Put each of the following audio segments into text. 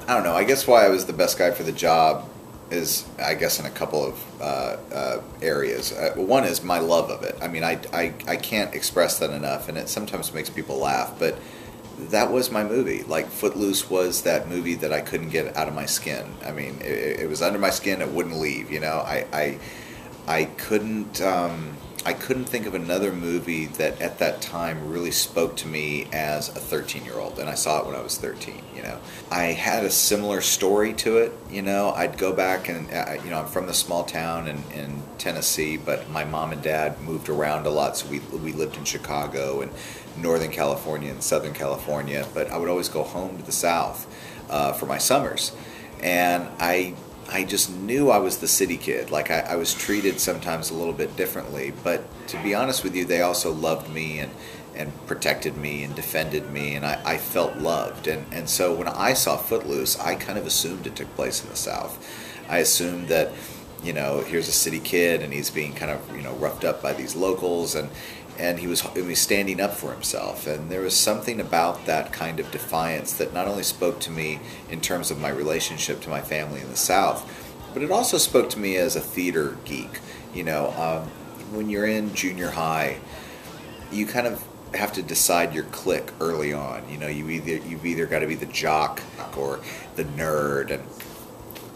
I don't know. I guess why I was the best guy for the job is, I guess, in a couple of areas. One is my love of it. I mean, I can't express that enough, and it sometimes makes people laugh, but that was my movie. Like, Footloose was that movie that I couldn't get out of my skin. I mean, it was under my skin, it wouldn't leave, you know? I couldn't think of another movie that at that time really spoke to me as a 13-year-old, and I saw it when I was 13, you know. I had a similar story to it, you know. I'd go back and, you know, I'm from the small town in Tennessee, but my mom and dad moved around a lot, so we lived in Chicago and Northern California and Southern California, but I would always go home to the South for my summers, and I just knew I was the city kid. Like, I was treated sometimes a little bit differently, but to be honest with you, they also loved me and protected me and defended me, and I felt loved. And so when I saw Footloose, I kind of assumed it took place in the South. I assumed that, you know, here's a city kid and he's being kind of, you know, roughed up by these locals, and he was standing up for himself. And there was something about that kind of defiance that not only spoke to me in terms of my relationship to my family in the South, but it also spoke to me as a theater geek. You know, when you're in junior high, you kind of have to decide your clique early on. You know, you've either got to be the jock or the nerd, and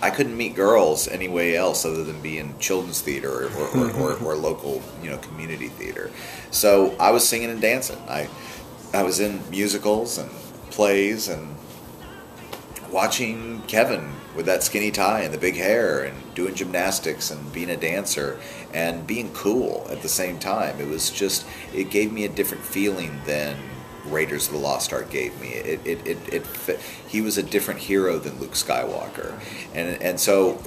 I couldn't meet girls any way else other than be in children's theater or local, you know, community theater. So I was singing and dancing. I was in musicals and plays and watching Kevin with that skinny tie and the big hair and doing gymnastics and being a dancer and being cool at the same time. It was just, it gave me a different feeling than Raiders of the Lost Ark gave me. He was a different hero than Luke Skywalker, and so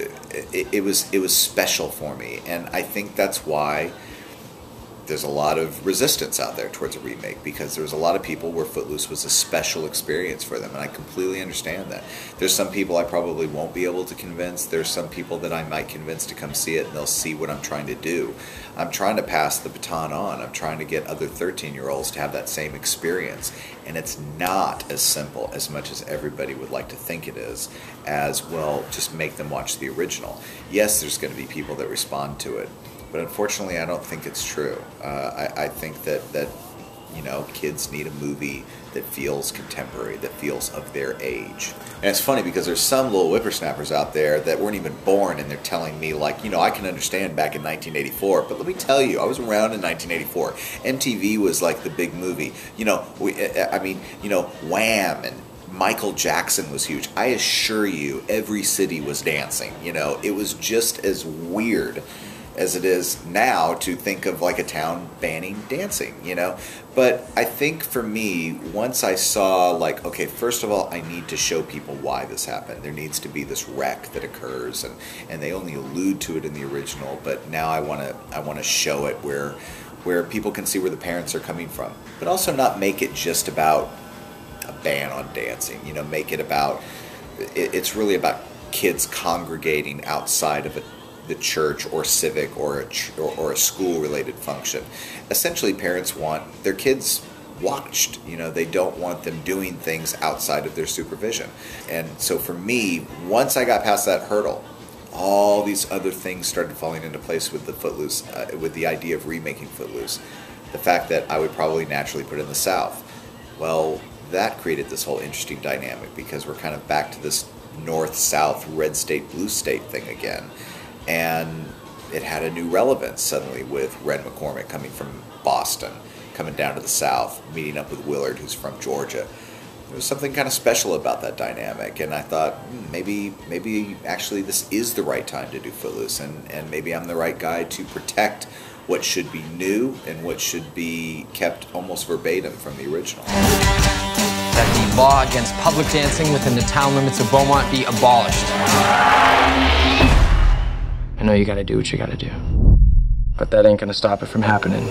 it was special for me, and I think that's why there's a lot of resistance out there towards a remake, because there was a lot of people where Footloose was a special experience for them, and I completely understand that. There's some people I probably won't be able to convince. There's some people that I might convince to come see it, and they'll see what I'm trying to do. I'm trying to pass the baton on. I'm trying to get other 13-year-olds to have that same experience, and it's not as simple as much as everybody would like to think it is, as, well, just make them watch the original. Yes, there's going to be people that respond to it, but unfortunately, I don't think it's true. I think that you know, kids need a movie that feels contemporary, that feels of their age. And it's funny because there's some little whippersnappers out there that weren't even born, and they're telling me, like, you know, I can understand back in 1984, but let me tell you, I was around in 1984. MTV was like the big movie. You know, I mean, you know, Wham! And Michael Jackson was huge. I assure you, every city was dancing. You know, it was just as weird as it is now to think of like a town banning dancing, you know. But I think for me, once I saw, like, okay, first of all, I need to show people why this happened. There needs to be this wreck that occurs, and they only allude to it in the original, but now I want to show it where people can see where the parents are coming from, but also not make it just about a ban on dancing. You know, make it about, it's really about kids congregating outside of the church or civic or a school-related function. Essentially, parents want their kids watched. You know, they don't want them doing things outside of their supervision. And so for me, once I got past that hurdle, all these other things started falling into place with the Footloose, with the idea of remaking Footloose. The fact that I would probably naturally put it in the South. Well, that created this whole interesting dynamic, because we're kind of back to this North-South, red state, blue state thing again. And it had a new relevance suddenly with Red McCormick coming from Boston, coming down to the South, meeting up with Willard, who's from Georgia. There was something kind of special about that dynamic, and I thought, maybe actually this is the right time to do Footloose, and maybe I'm the right guy to protect what should be new and what should be kept almost verbatim from the original. That the law against public dancing within the town limits of Beaumont be abolished. I know you gotta do what you gotta do, but that ain't gonna stop it from happening.